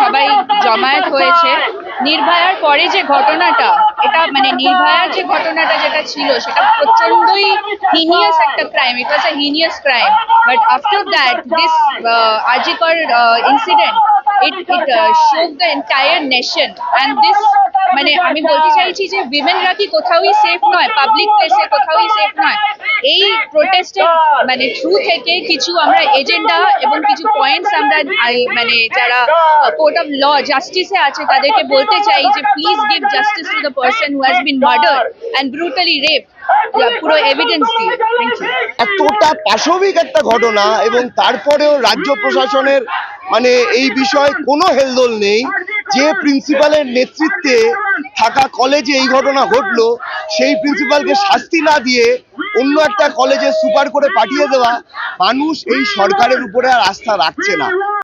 সবাই জমায়েত হয়েছে। নির্ভয়ার পরে যে ঘটনাটা, এটা মানে নির্ভয়ার যে ঘটনাটা যেটা ছিল সেটা প্রচন্ডই হিনিয়াস একটা crime, it was a heinous crime, but after that this RG Kar incident it shook the entire nation and this মানে আমি বলতে চাইছি যে উইমেনরা কি কোথাওই সেফ নয়, পাবলিক প্লেসে কোথাওই সেফ নয়। এই প্রোটেস্টের মানে থ্রু থেকে কিছু আমরা এজেন্ডা এবং কিছু পয়েন্টস আমরা মানে যারা কোর্ট অফ ল জাস্টিসে আছে তাদেরকে বলতে চাই যে please give justice to the person who has been murdered and brutally rape, পুরো এভিডেন্স দিয়ে। এতটা পাশবিক একটা ঘটনা এবং তারপরেও রাজ্য প্রশাসনের মানে এই বিষয়ে কোনো হেলদোল নেই। যে প্রিন্সিপালের নেতৃত্বে থাকা কলেজে এই ঘটনা ঘটলো সেই প্রিন্সিপালকে শাস্তি না দিয়ে অন্য একটা কলেজে সুপার করে পাঠিয়ে দেওয়া, মানুষ এই সরকারের উপরে আর আস্থা রাখছে না।